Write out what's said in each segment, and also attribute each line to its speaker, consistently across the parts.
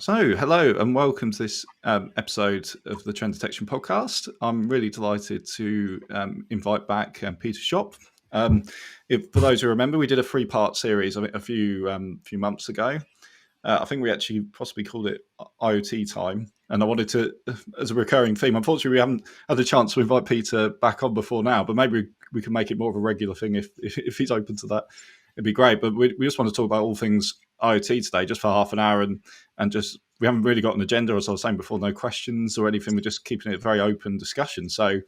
Speaker 1: So, hello and welcome to this episode of the Trend Detection podcast. I'm really delighted to invite back Peter Shop. For those who remember, we did a three-part series a few months ago. I think we actually possibly called it IoT time, and I wanted to, as a recurring theme. Unfortunately, we haven't had the chance to invite Peter back on before now, but maybe we can make it more of a regular thing if he's open to that. It'd be great. But we just want to talk about all things IoT today, just for half an hour, and just we haven't really got an agenda, as I was saying before, no questions or anything. We're just keeping it a very open discussion. So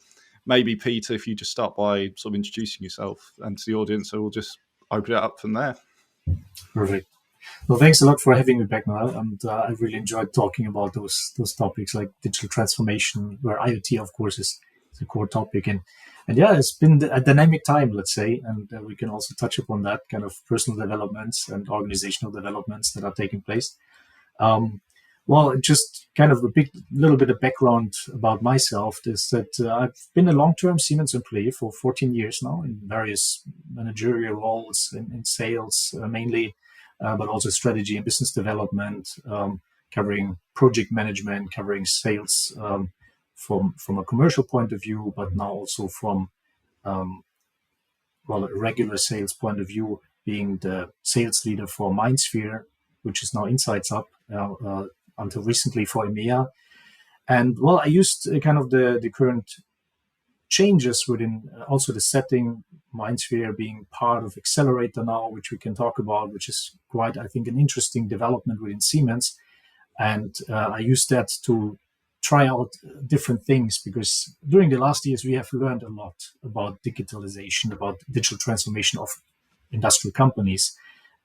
Speaker 1: maybe Peter, if you just start by sort of introducing yourself and to the audience, so we'll just open it up from there.
Speaker 2: Perfect. Well, thanks a lot for having me back, Noel. And I really enjoyed talking about those topics like digital transformation, where IoT, of course, is the core topic. And yeah, it's been a dynamic time, let's say, and we can also touch upon that kind of personal developments and organizational developments that are taking place. Well, just kind of little bit of background about myself is that I've been a long-term Siemens employee for 14 years now in various managerial roles in sales mainly, but also strategy and business development, covering project management, covering sales from a commercial point of view, but now also from a regular sales point of view, being the sales leader for MindSphere, which is now Insights Up, until recently for EMEA. And well, I used kind of the current changes within also the setting, MindSphere being part of Accelerator now, which we can talk about, which is quite, I think, an interesting development within Siemens. And I used that to try out different things, because during the last years, we have learned a lot about digitalization, about digital transformation of industrial companies.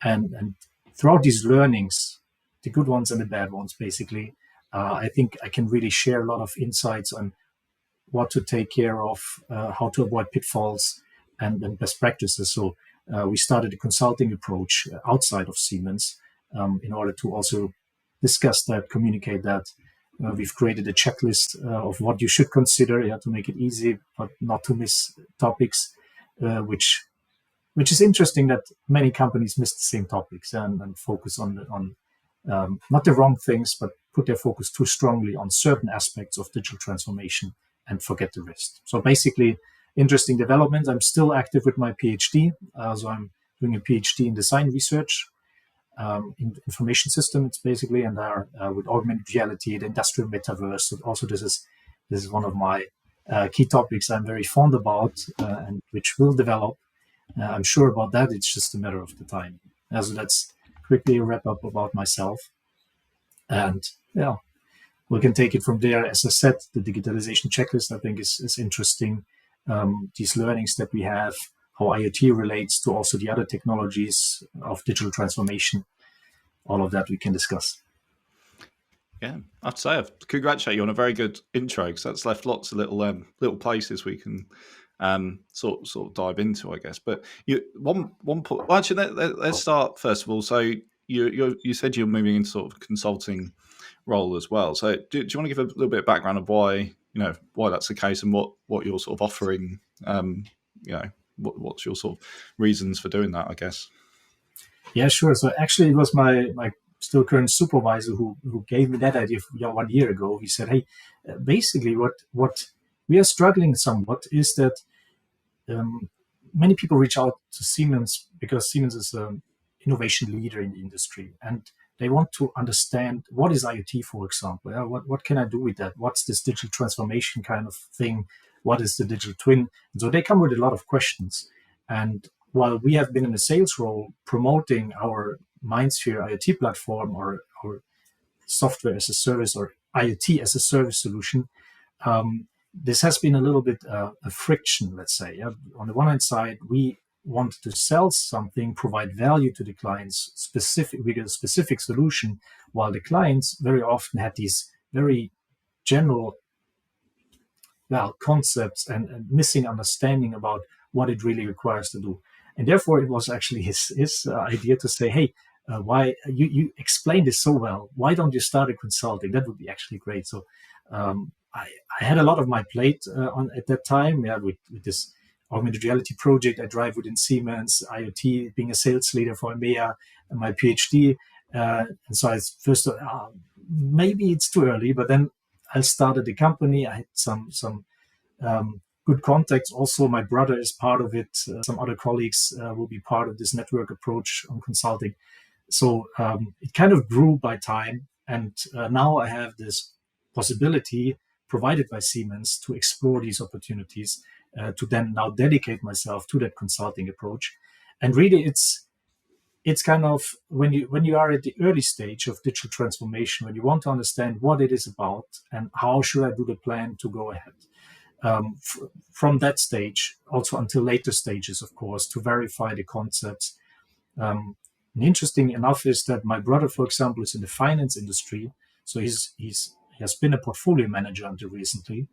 Speaker 2: And throughout these learnings, the good ones and the bad ones, basically, I think I can really share a lot of insights on what to take care of, how to avoid pitfalls and best practices. So we started a consulting approach outside of Siemens in order to also discuss that, communicate that. We've created a checklist of what you should consider to make it easy, but not to miss topics, which is interesting that many companies miss the same topics and focus on not the wrong things, but put their focus too strongly on certain aspects of digital transformation and forget the rest. So basically, interesting developments. I'm still active with my PhD. So I'm doing a PhD in design research, in information systems, basically, and with augmented reality, the industrial metaverse. So also, this is one of my key topics I'm very fond about, and which will develop. I'm sure about that. It's just a matter of the time. So that's quickly a wrap up about myself. And yeah, we can take it from there. As I said, the digitalization checklist, I think, is interesting. These learnings that we have, how IoT relates to also the other technologies of digital transformation, all of that we can discuss.
Speaker 1: Yeah, I have to say, I congratulate you on a very good intro, because that's left lots of little places we can sort of dive into, I guess. But one point. Well, actually, let's start first of all. So you said you're moving into sort of consulting role as well. So do you want to give a little bit of background of why that's the case, and what you're sort of offering? What's your sort of reasons for doing that, I guess?
Speaker 2: Yeah, sure. So actually, it was my still current supervisor who gave me that idea 1 year ago. He said, "Hey, basically, what we are struggling somewhat is that many people reach out to Siemens because Siemens is an innovation leader in the industry, and they want to understand what is IoT, for example. What can I do with that? What's this digital transformation kind of thing? What is the digital twin?" And so they come with a lot of questions. And while we have been in a sales role promoting our MindSphere IoT platform, or software as a service, or IoT as a service solution, this has been a little bit a friction, let's say. On the one hand side, we want to sell something, provide value to the clients with a specific solution, while the clients very often had these very general concepts and missing understanding about what it really requires to do. And therefore, it was actually his idea to say, "Hey, why you explained this so well? Why don't you start a consulting? That would be actually great." So I had a lot of my plate at that time, with this augmented reality project I drive within Siemens, IoT, being a sales leader for EMEA, and my PhD. And so I first thought, maybe it's too early, but then I started the company. I had some good contacts. Also, my brother is part of it. Some other colleagues will be part of this network approach on consulting. So it kind of grew by time. And now I have this possibility provided by Siemens to explore these opportunities, to then now dedicate myself to that consulting approach. And really, it's kind of when you are at the early stage of digital transformation, when you want to understand what it is about and how should I do the plan to go ahead. From that stage, also until later stages, of course, to verify the concepts. And interesting enough is that my brother, for example, is in the finance industry. So he has been a portfolio manager until recently.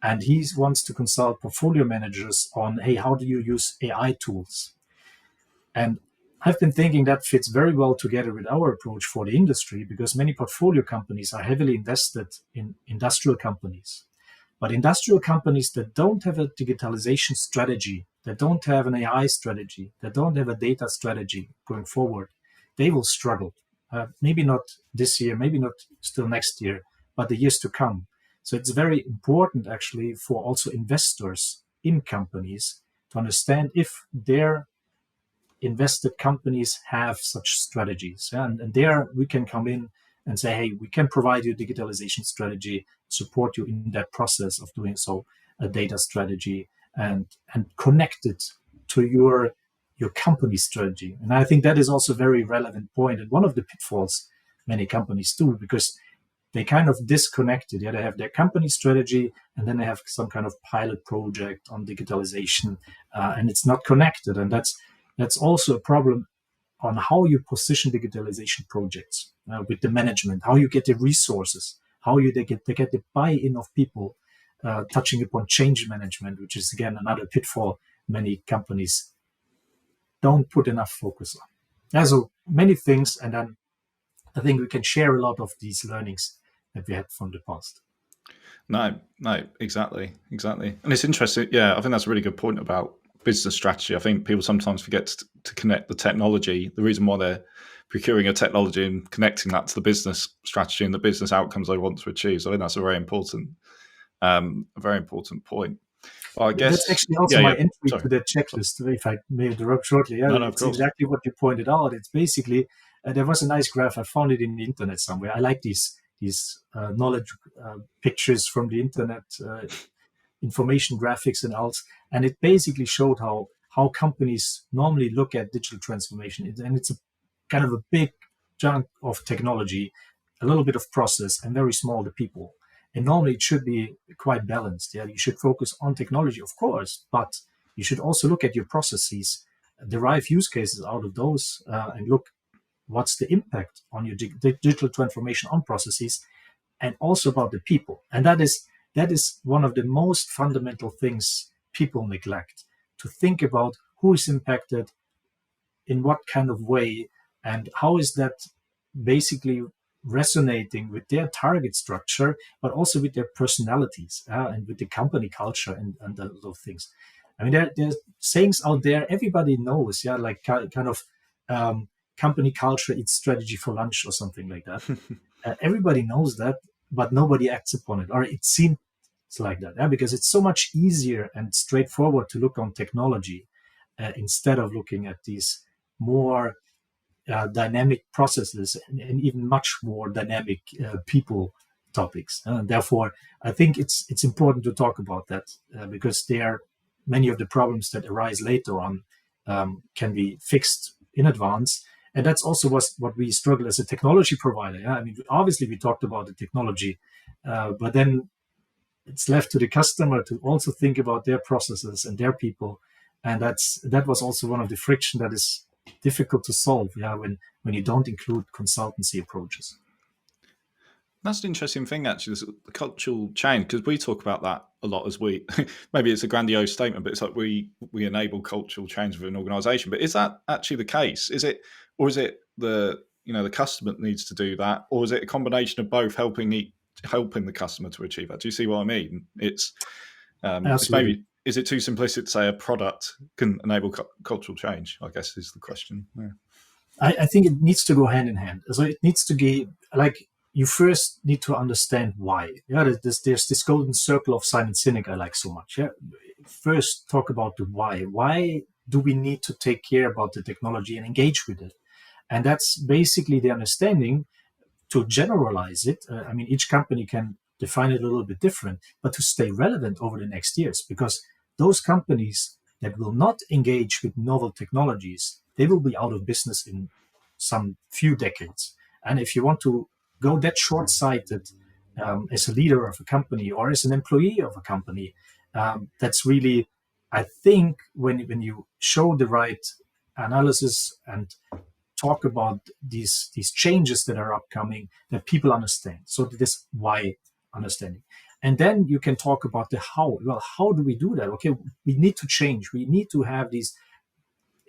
Speaker 2: And he wants to consult portfolio managers on, hey, how do you use AI tools? And I've been thinking that fits very well together with our approach for the industry, because many portfolio companies are heavily invested in industrial companies. But industrial companies that don't have a digitalization strategy, that don't have an AI strategy, that don't have a data strategy going forward, they will struggle. Maybe not this year, maybe not still next year, but the years to come. So it's very important actually for also investors in companies to understand if their invested companies have such strategies. And there we can come in and say, hey, we can provide you a digitalization strategy, support you in that process of doing so, a data strategy, and connect it to your company strategy. And I think that is also a very relevant point, and one of the pitfalls many companies do, because they kind of disconnect it. Yeah, they have their company strategy, and then they have some kind of pilot project on digitalization, and it's not connected. And that's also a problem on how you position digitalization projects with the management, how you get the resources, how they get the buy-in of people, touching upon change management, which is again another pitfall many companies don't put enough focus on. Yeah, so many things, and then I think we can share a lot of these learnings that we had from the past.
Speaker 1: No, exactly. And it's interesting. Yeah, I think that's a really good point about business strategy. I think people sometimes forget to connect the technology, the reason why they're procuring a technology, and connecting that to the business strategy and the business outcomes they want to achieve. So I think that's a very important point. Well, I guess
Speaker 2: that's actually also my entry to the checklist, if I may interrupt shortly. Yeah, no, it's exactly what you pointed out. It's basically, there was a nice graph. I found it in the internet somewhere. I like these knowledge pictures from the internet, information graphics and else. And it basically showed how companies normally look at digital transformation. And it's a kind of a big chunk of technology, a little bit of process, and very small the people. And normally it should be quite balanced. Yeah, you should focus on technology, of course, but you should also look at your processes, derive use cases out of those, and look what's the impact on your digital transformation on processes, and also about the people. And that is one of the most fundamental things people neglect, to think about who is impacted, in what kind of way, and how is that basically resonating with their target structure, but also with their personalities, and with the company culture and those things. I mean, there's sayings out there everybody knows, like kind of company culture eats strategy for lunch or something like that. Everybody knows that, but nobody acts upon it, or it seems like that, because it's so much easier and straightforward to look on technology instead of looking at these more dynamic processes and even much more dynamic people topics. Therefore, I think it's important to talk about that, because many of the problems that arise later on can be fixed in advance. And that's also what we struggle as a technology provider. Yeah? I mean, obviously we talked about the technology, but then it's left to the customer to also think about their processes and their people. And that was also one of the friction that is difficult to solve, when you don't include consultancy approaches.
Speaker 1: That's an interesting thing, actually, the cultural change, because we talk about that a lot as maybe it's a grandiose statement, but it's like we enable cultural change within an organization. But is that actually the case? Is it the customer that needs to do that, or is it a combination of both, helping the customer to achieve that? Do you see what I mean? It's maybe, is it too simplistic to say a product can enable cultural change, I guess is the question. Yeah.
Speaker 2: I think it needs to go hand in hand. So it needs to be like, you first need to understand why. Yeah, there's this golden circle of Simon Sinek I like so much. Yeah, first talk about the why. Why do we need to take care about the technology and engage with it? And that's basically the understanding. To generalize it, I mean, each company can define it a little bit different, but to stay relevant over the next years, because those companies that will not engage with novel technologies, they will be out of business in some few decades. And if you want to go that short-sighted as a leader of a company or as an employee of a company, that's really, I think, when you show the right analysis and talk about these changes that are upcoming, that people understand. So this why understanding. And then you can talk about the how. Well, how do we do that? Okay, we need to change. We need to have these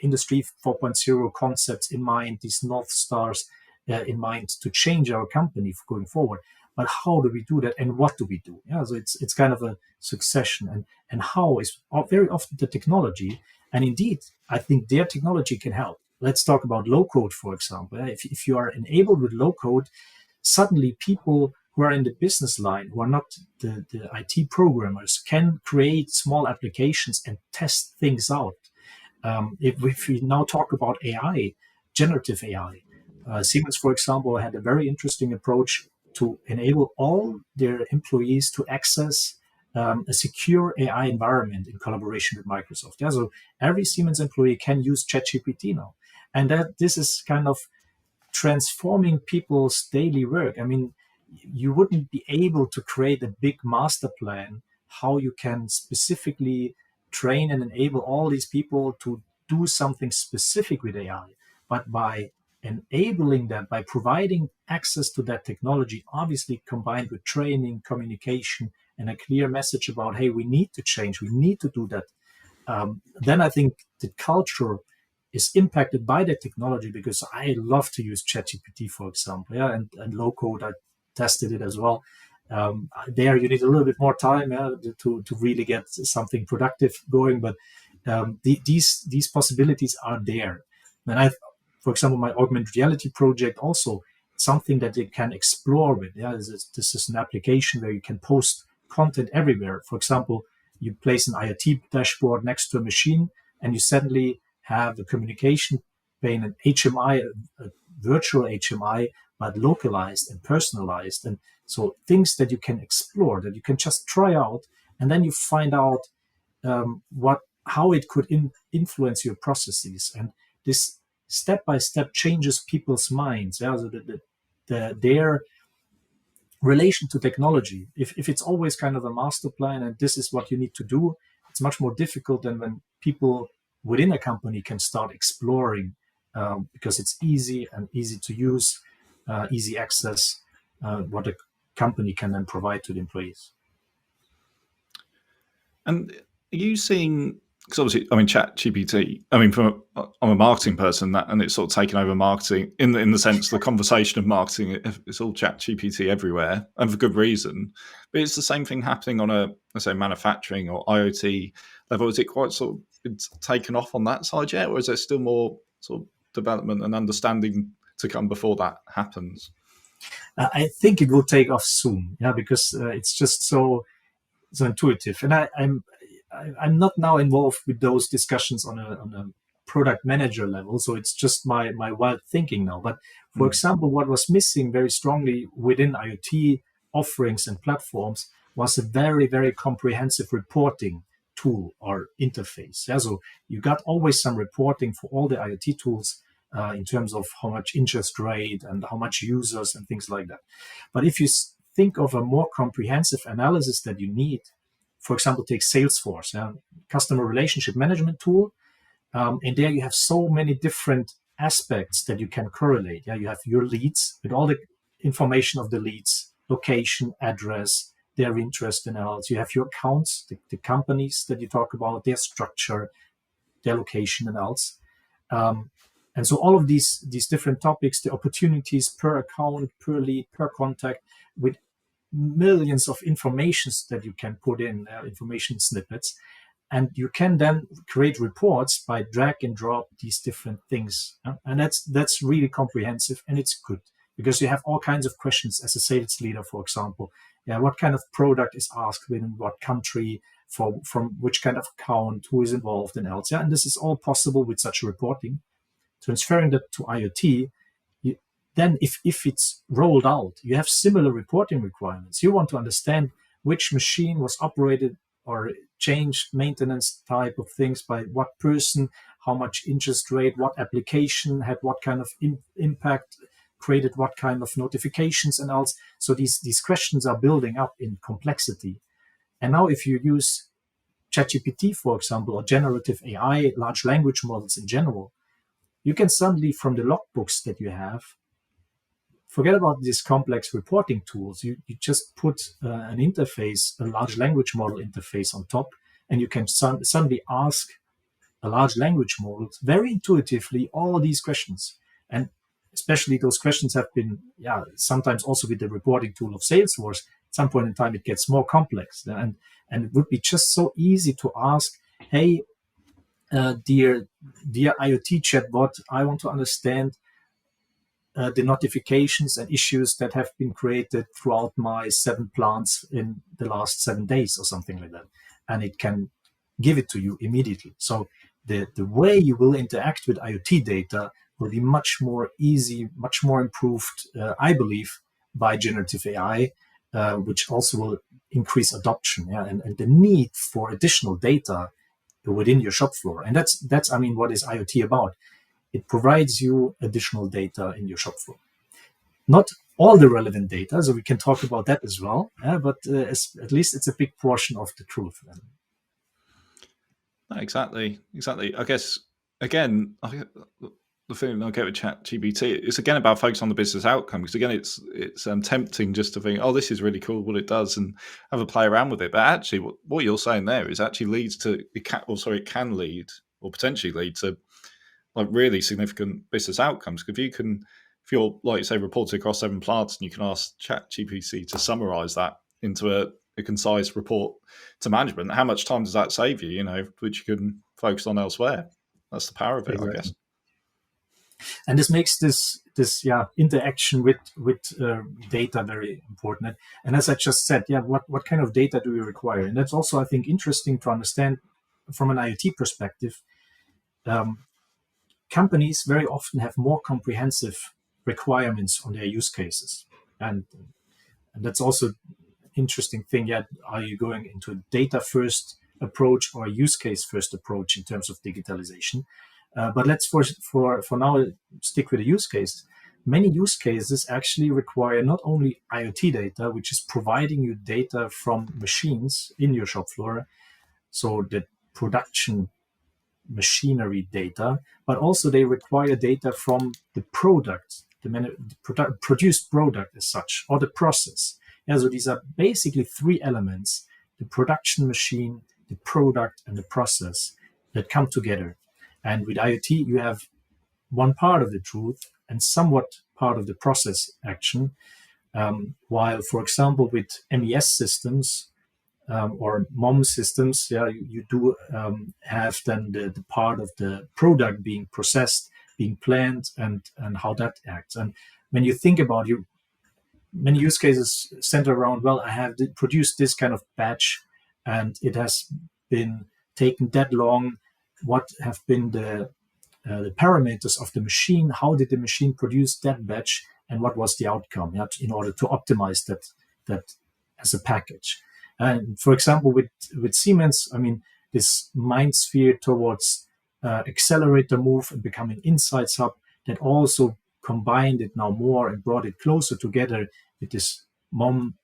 Speaker 2: industry 4.0 concepts in mind, these North Stars in mind to change our company going forward. But how do we do that, and what do we do? Yeah, so it's kind of a succession, and how is very often the technology. And indeed, I think their technology can help. Let's talk about low code, for example. If you are enabled with low code, suddenly people who are in the business line, who are not the IT programmers, can create small applications and test things out. If we now talk about AI, generative AI, Siemens, for example, had a very interesting approach to enable all their employees to access a secure AI environment in collaboration with Microsoft. Yeah, so every Siemens employee can use ChatGPT now. And that this is kind of transforming people's daily work. I mean, you wouldn't be able to create a big master plan how you can specifically train and enable all these people to do something specific with AI. But by enabling that, by providing access to that technology, obviously combined with training, communication, and a clear message about, hey, we need to change, we need to do that, then I think the culture is impacted by the technology, because I love to use ChatGPT, for example, yeah, and low code. I tested it as well. There, you need a little bit more time to really get something productive going, but these possibilities are there. And for example, my augmented reality project also something that you can explore with. Yeah, this is an application where you can post content everywhere. For example, you place an IoT dashboard next to a machine, and you suddenly have a communication pane, an HMI, a virtual HMI, but localized and personalized. And so things that you can explore, that you can just try out, and then you find out how it could influence your processes. And this step by step changes people's minds. Yeah, so their relation to technology. If it's always kind of a master plan and this is what you need to do, it's much more difficult than when people within a company can start exploring, because it's easy and easy to use, easy access, what a company can then provide to the employees.
Speaker 1: And are you seeing, because obviously, I mean, ChatGPT, I mean, I'm a marketing person, and it's sort of taken over marketing in the sense the conversation of marketing, it's all ChatGPT everywhere, and for good reason. But it's the same thing happening on a, let's say, manufacturing or IoT level. Is it quite sort of it's taken off on that side yet, or is there still more sort of development and understanding to come before that happens?
Speaker 2: I think it will take off soon, yeah, because it's just so intuitive. And I'm not now involved with those discussions on a product manager level, so it's just my wild thinking now. But for example, what was missing very strongly within IoT offerings and platforms was a very, very comprehensive reporting tool or interface. Yeah, so you got always some reporting for all the IoT tools in terms of how much interest rate and how much users and things like that. But if you think of a more comprehensive analysis that you need, for example, take Salesforce, customer relationship management tool. And there you have so many different aspects that you can correlate. Yeah, you have your leads with all the information of the leads, location, address, their interest and else. You have your accounts, the companies that you talk about, their structure, their location and else. And so all of these different topics, the opportunities per account, per lead, per contact, with millions of informations that you can put in, information snippets. And you can then create reports by drag and drop these different things. And that's really comprehensive, and it's good. because you have all kinds of questions as a sales leader, for example. Yeah, what kind of product is asked within what country, from which kind of account, who is involved, and else. Yeah, and this is all possible with such reporting. Transferring that to IoT, then if it's rolled out, you have similar reporting requirements. You want to understand which machine was operated or changed maintenance type of things by what person, how much interest rate, what application had what kind of impact, created what kind of notifications and else. So these questions are building up in complexity. And now if you use ChatGPT, for example, or generative AI, large language models in general, you can suddenly, from the logbooks that you have, forget about these complex reporting tools. You just put an interface, a large language model interface on top, and you can suddenly ask a large language model very intuitively all these questions. And especially those questions have been, sometimes also with the reporting tool of Salesforce, at some point in time it gets more complex. And it would be just so easy to ask, hey, dear IoT chatbot, I want to understand the notifications and issues that have been created throughout my 7 plants in the last 7 days or something like that. And it can give it to you immediately. So the way you will interact with IoT data will be much more easy, much more improved, I believe, by generative AI, which also will increase adoption, and the need for additional data within your shop floor. And that's I mean, what is IoT about? It provides you additional data in your shop floor. Not all the relevant data, so we can talk about that as well, but at least it's a big portion of the truth.
Speaker 1: Exactly. I guess, again, the thing I get with ChatGPT is, again, about focus on the business outcome, because, again, it's tempting just to think, oh, this is really cool what it does, and have a play around with it. But actually, what you're saying there is actually leads to it can lead, or potentially lead to, like, really significant business outcomes. If you're, like you say, reporting across 7 plants, and you can ask ChatGPT to summarize that into a concise report to management, how much time does that save you? Which you can focus on elsewhere. That's the power of it, exactly. I guess.
Speaker 2: And this makes this interaction with data very important. And as I just said, what kind of data do we require? And that's also, I think, interesting to understand from an IoT perspective. Companies very often have more comprehensive requirements on their use cases, and that's also an interesting thing. Are you going into a data first approach or a use case first approach in terms of digitalization? But let's for now stick with the use case. Many use cases actually require not only IoT data, which is providing you data from machines in your shop floor, so the production machinery data, but also they require data from the product, produced product as such, or the process. So these are basically 3 elements: the production machine, the product, and the process that come together. And with IoT, you have one part of the truth and somewhat part of the process action. While, for example, with MES systems or MOM systems, you do have then the part of the product being processed, being planned, and how that acts. And when you think about many use cases center around, well, I have produced this kind of batch, and it has been taken that long. What have been the parameters of the machine? How did the machine produce that batch, and what was the outcome? In order to optimize that as a package. And for example, with Siemens, I mean, this mind sphere towards accelerator move and becoming insights hub, that also combined it now more and brought it closer together with this MOM,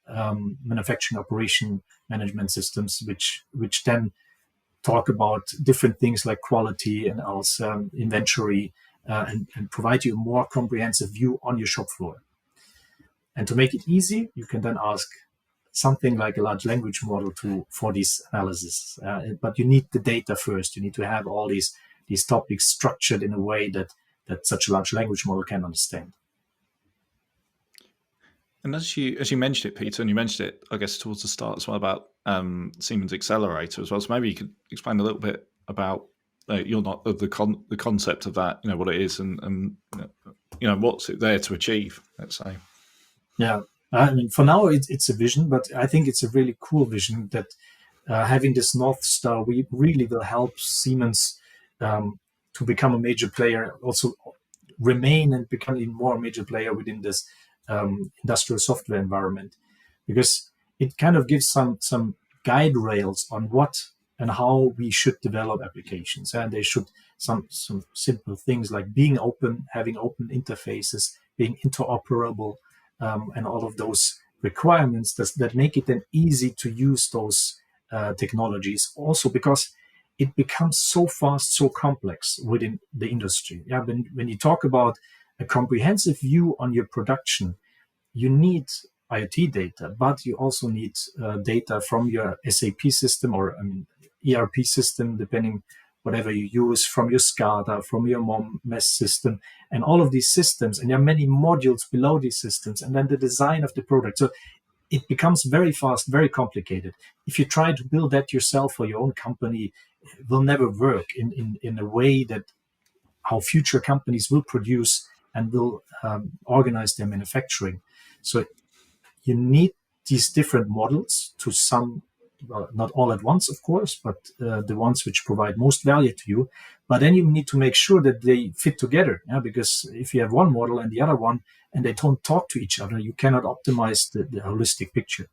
Speaker 2: manufacturing operation management systems, which then talk about different things like quality and also inventory, and provide you a more comprehensive view on your shop floor. And to make it easy, you can then ask something like a large language model for this analysis. But you need the data first. You need to have all these topics structured in a way that such a large language model can understand.
Speaker 1: And as you mentioned it, Peter, and you mentioned it, I guess, towards the start as well, about Siemens Accelerator as well. So maybe you could explain a little bit about the concept of that, what it is, and what's it there to achieve, let's say.
Speaker 2: Yeah, I mean, for now it's a vision, but I think it's a really cool vision that having this North Star, we really will help Siemens to become a major player, also remain and become even more major player within this industrial software environment, because it kind of gives some guide rails on what and how we should develop applications, and they should some simple things like being open, having open interfaces, being interoperable, and all of those requirements that make it then easy to use those technologies. Also, because it becomes so fast, so complex within the industry. Yeah, when you talk about a comprehensive view on your production, you need IoT data, but you also need data from your SAP system or ERP system, depending whatever you use, from your SCADA, from your MES system, and all of these systems. And there are many modules below these systems, and then the design of the product. So it becomes very fast, very complicated. If you try to build that yourself for your own company, it will never work in a way that how future companies will produce and will organize their manufacturing. So you need these different models to some, well, not all at once, of course, but the ones which provide most value to you. But then you need to make sure that they fit together, because if you have one model and the other one, and they don't talk to each other, you cannot optimize the holistic picture.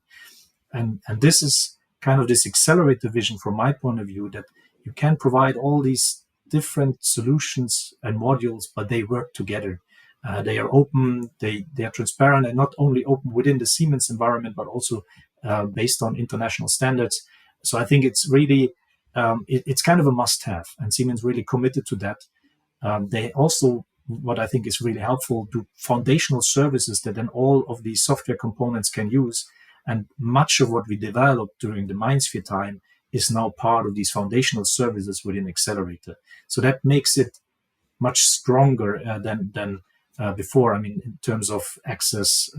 Speaker 2: And this is kind of this accelerator vision from my point of view, that you can provide all these different solutions and modules, but they work together. They are open, they are transparent, and not only open within the Siemens environment, but also based on international standards. So I think it's really, it's kind of a must-have, and Siemens really committed to that. They also, what I think is really helpful, do foundational services that then all of these software components can use. And much of what we developed during the MindSphere time is now part of these foundational services within Accelerator. So that makes it much stronger than before. I mean, in terms of access,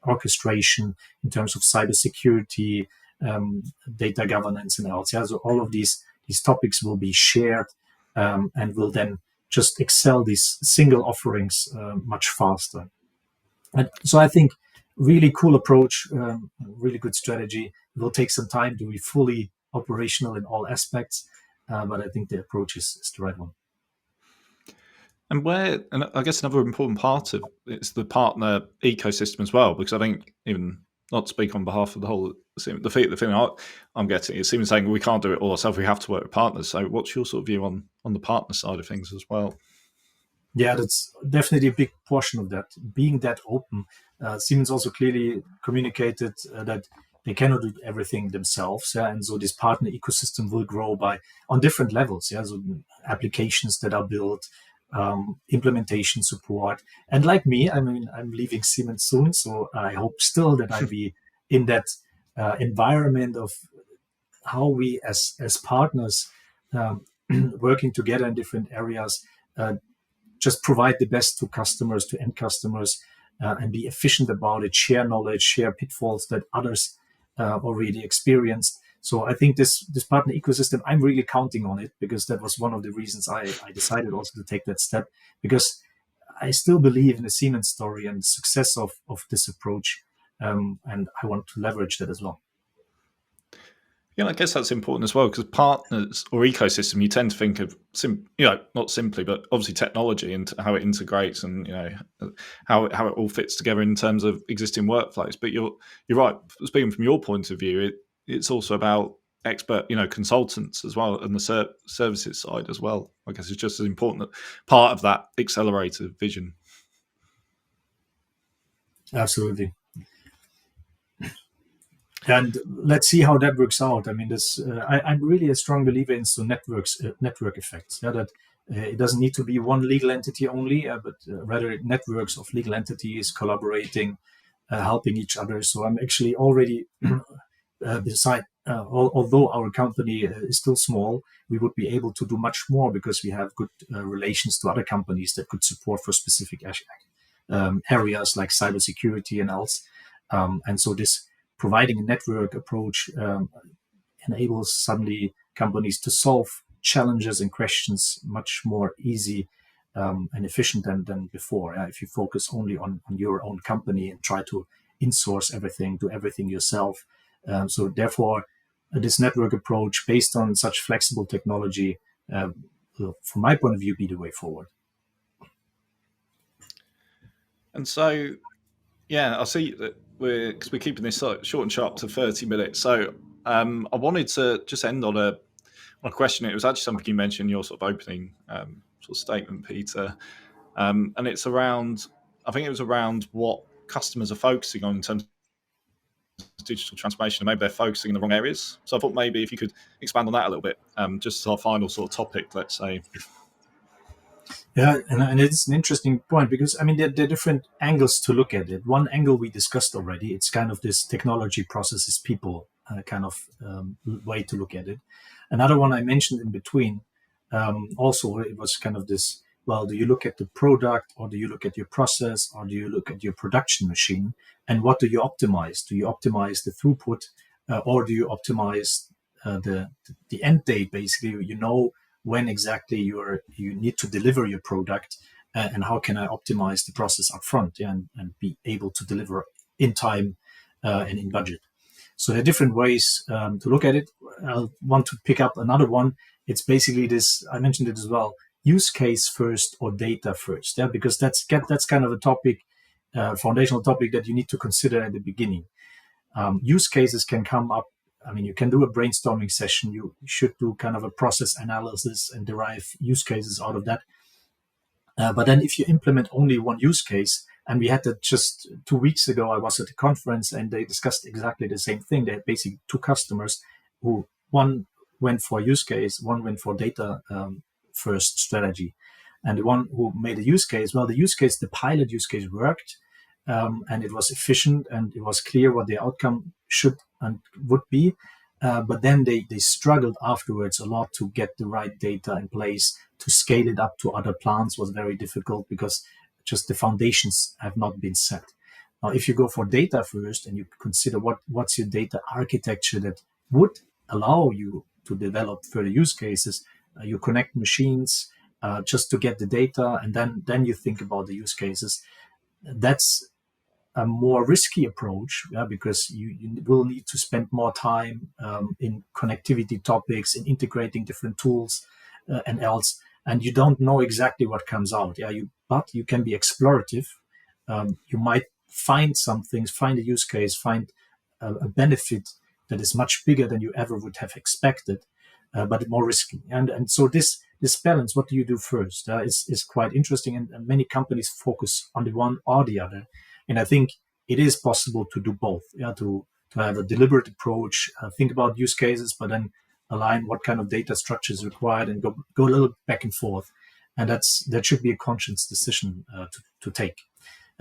Speaker 2: orchestration, in terms of cybersecurity, data governance, and else. Yeah, so all of these topics will be shared and will then just excel these single offerings much faster. And so I think really cool approach, really good strategy. It will take some time to be fully operational in all aspects, but I think the approach is the right one.
Speaker 1: And I guess another important part of it's the partner ecosystem as well, because I think, even not to speak on behalf of the whole, the feeling I'm getting, it seems saying we can't do it all ourselves, we have to work with partners. So what's your sort of view on the partner side of things as well?
Speaker 2: Yeah, that's definitely a big portion of that. Being that open, Siemens also clearly communicated that they cannot do everything themselves. Yeah, and so this partner ecosystem will grow on different levels. Yeah, so applications that are built, implementation support, and like me, I mean, I'm leaving Siemens soon, so I hope still that I'll be in that environment of how we as partners working together in different areas. Just provide the best to customers, to end customers, and be efficient about it, share knowledge, share pitfalls that others already experienced. So I think this partner ecosystem, I'm really counting on it, because that was one of the reasons I decided also to take that step, because I still believe in the Siemens story and the success of this approach, and I want to leverage that as well.
Speaker 1: Yeah, I guess that's important as well, because partners or ecosystem, you tend to think of, not simply, but obviously technology and how it integrates, and how it all fits together in terms of existing workflows. But you're right. Speaking from your point of view, it's also about expert, consultants as well, and the services side as well. I guess it's just as important part of that accelerator vision.
Speaker 2: Absolutely. And let's see how that works out. I mean, I'm really a strong believer in network effects. Yeah, that it doesn't need to be one legal entity only, but rather networks of legal entities collaborating, helping each other. So I'm actually already although our company is still small, we would be able to do much more, because we have good relations to other companies that could support for specific areas like cybersecurity and else. And so this providing a network approach enables suddenly companies to solve challenges and questions much more easy and efficient than before. If you focus only on your own company and try to insource everything, do everything yourself. So therefore, this network approach based on such flexible technology, will, from my point of view, be the way forward.
Speaker 1: And so, yeah, I see that we're keeping this short and sharp to 30 minutes. So I wanted to just end on a question. It was actually something you mentioned in your sort of opening sort of statement, Peter, and it's around. I think it was around what customers are focusing on in terms of digital transformation, and maybe they're focusing in the wrong areas. So I thought maybe if you could expand on that a little bit, just as our final sort of topic, let's say.
Speaker 2: Yeah, and it's an interesting point because I mean there are different angles to look at it. One angle we discussed already. It's kind of this technology processes people kind of way to look at it. Another one I mentioned in between. Also, it was kind of this. Well, do you look at the product, or do you look at your process, or do you look at your production machine, and what do you optimize? Do you optimize the throughput, or do you optimize the end date? Basically, you know when exactly you need to deliver your product, and how can I optimize the process up front, and be able to deliver in time and in budget. So there are different ways to look at it. I want to pick up another one. It's basically this, I mentioned it as well, use case first or data first, because that's kind of a topic, foundational topic that you need to consider at the beginning. Use cases can come up. I mean, you can do a brainstorming session. You should do kind of a process analysis and derive use cases out of that. But then if you implement only one use case, and we had that just 2 weeks ago, I was at a conference and they discussed exactly the same thing. They had basically two customers who one went for use case, one went for data first strategy. And the one who made a use case, well, the pilot use case worked, and it was efficient and it was clear what the outcome should and would be. But then they struggled afterwards a lot to get the right data in place. To scale it up to other plants was very difficult because just the foundations have not been set. Now, if you go for data first and you consider what's your data architecture that would allow you to develop further use cases, you connect machines just to get the data, and then you think about the use cases. That's a more risky approach, because you will need to spend more time in connectivity topics, in integrating different tools and else, and you don't know exactly what comes out. But you can be explorative. You might find some things, find a use case, find a benefit that is much bigger than you ever would have expected, but more risky. And so this balance, what do you do first, is quite interesting, and many companies focus on the one or the other. And I think it is possible to do both, to have a deliberate approach, think about use cases, but then align what kind of data structure is required and go a little back and forth. And that should be a conscious decision to take.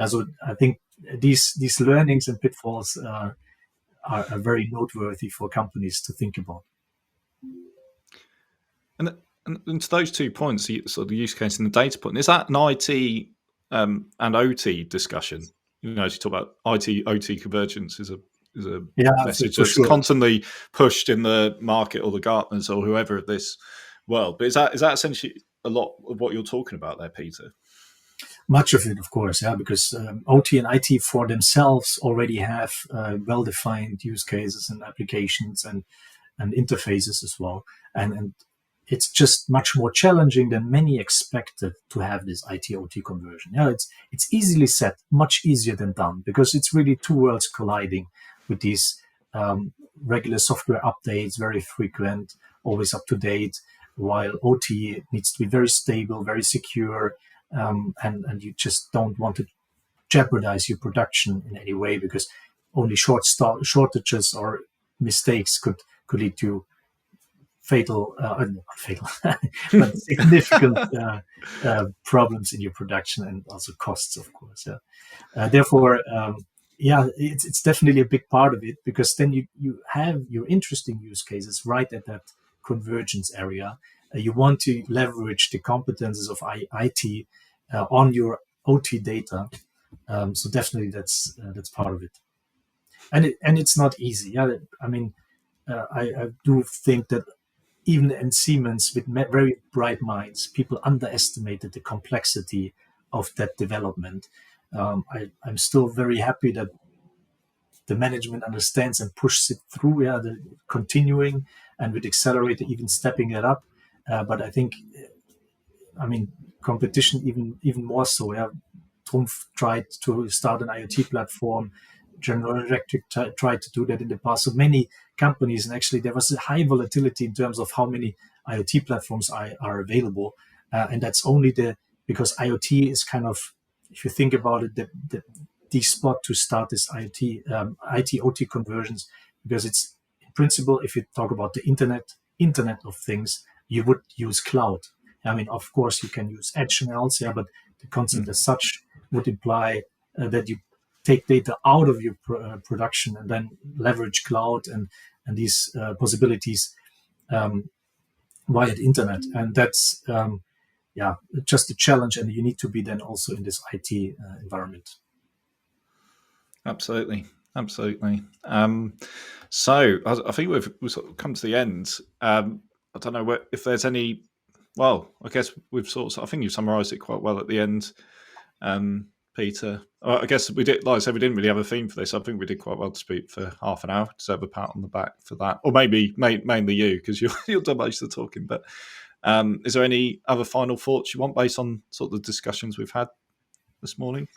Speaker 2: So I think these learnings and pitfalls are very noteworthy for companies to think about.
Speaker 1: And to those 2 points, so the use case and the data point, is that an IT and OT discussion? As you talk about IT OT convergence is a message that's constantly pushed in the market or the Gartners or whoever of this world. But is that essentially a lot of what you're talking about there, Peter?
Speaker 2: Much of it, of course, because OT and IT for themselves already have well-defined use cases and applications and interfaces as well. And it's just much more challenging than many expected to have this IT-OT conversion. It's easily said, much easier than done, because it's really two worlds colliding with these regular software updates, very frequent, always up to date, while OT needs to be very stable, very secure, and you just don't want to jeopardize your production in any way, because only shortages or mistakes could lead to but significant problems in your production, and also costs, of course. Therefore, it's definitely a big part of it, because then you have your interesting use cases right at that convergence area. You want to leverage the competences of IT on your OT data. So definitely that's part of it. And it's not easy. I mean, I do think that even in Siemens, with very bright minds, people underestimated the complexity of that development. I'm still very happy that the management understands and pushes it through. Yeah, the continuing, and with Accelerator even stepping it up. But I think, I mean, competition even more so. Yeah, Trumpf tried to start an IoT platform. General Electric tried to do that in the past. So many companies, and actually there was a high volatility in terms of how many IoT platforms are available, and that's only because IoT is kind of, if you think about it, the spot to start this IT/OT conversions, because it's in principle, if you talk about the Internet of Things, you would use cloud. I mean, of course, you can use edge and else, yeah, but the concept as such would imply that you take data out of your production and then leverage cloud and these possibilities via the internet. And that's, just a challenge. And you need to be then also in this IT environment.
Speaker 1: Absolutely. So I think we've sort of come to the end. I don't know if there's any. Well, I guess I think you summarised it quite well at the end, Peter. I guess we did. Like I said, we didn't really have a theme for this. I think we did quite well to speak for half an hour. Deserve a pat on the back for that, or maybe mainly you, because you'll do most of the talking. But is there any other final thoughts you want based on sort of the discussions we've had this morning?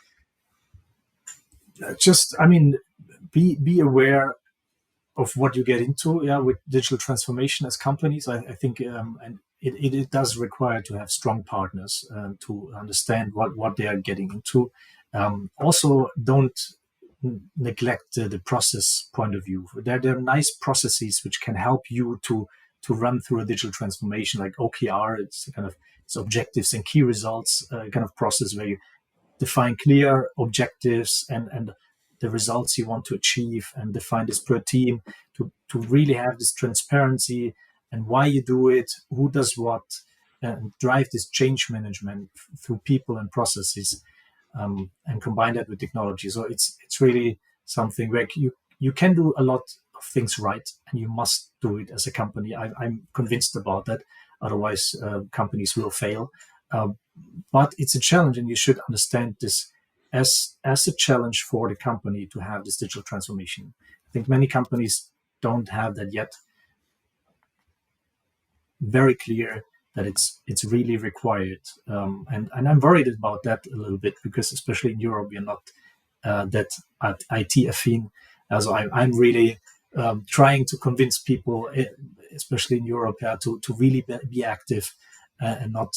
Speaker 2: Just, I mean, be aware of what you get into, with digital transformation as companies. I think, and it does require to have strong partners to understand what they are getting into. Also, don't neglect the process point of view. There are nice processes which can help you to run through a digital transformation, like OKR. It's objectives and key results kind of process where you define clear objectives and the results you want to achieve, and define this per team to really have this transparency and why you do it, who does what, and drive this change management through people and processes, and combine that with technology. So it's really something where you can do a lot of things right, and you must do it as a company. I'm convinced about that. Otherwise, companies will fail. But it's a challenge, and you should understand this as a challenge for the company to have this digital transformation. I think many companies don't have that yet. Very clear that it's really required, and I'm worried about that a little bit, because especially in Europe, we're not that IT affine. So I'm really trying to convince people, especially in Europe, to really be active and not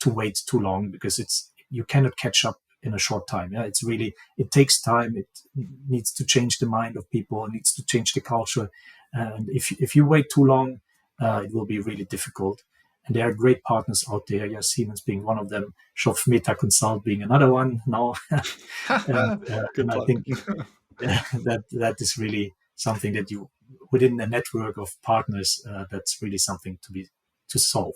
Speaker 2: to wait too long, because you cannot catch up in a short time. It takes time. It needs to change the mind of people. It needs to change the culture. And if you wait too long, it will be really difficult. And there are great partners out there. Yeah, Siemens being one of them, Schopf Meta Consult being another one now. And I think that is really something that you, within a network of partners, that's really something to solve.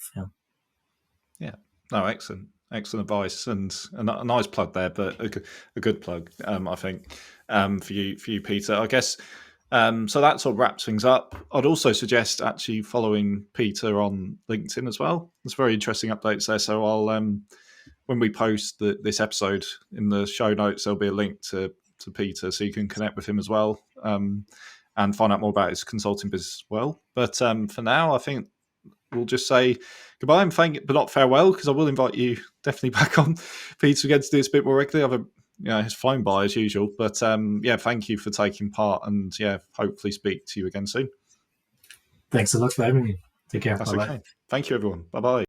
Speaker 1: Yeah. No, excellent advice, and a nice plug there, but a good plug, I think, for you, Peter. I guess. So that sort of wraps things up. I'd also suggest actually following Peter on LinkedIn as well. There's very interesting updates there. So I'll, when we post this episode in the show notes, there'll be a link to Peter, so you can connect with him as well, and find out more about his consulting business as well. But for now, I think we'll just say goodbye and but not farewell, because I will invite you definitely back on, Peter, again, to do this a bit more regularly. His phone by as usual, but thank you for taking part, and hopefully speak to you again soon.
Speaker 2: Thanks a lot for having me. Take care.
Speaker 1: That's okay. Thank you, everyone. Bye bye.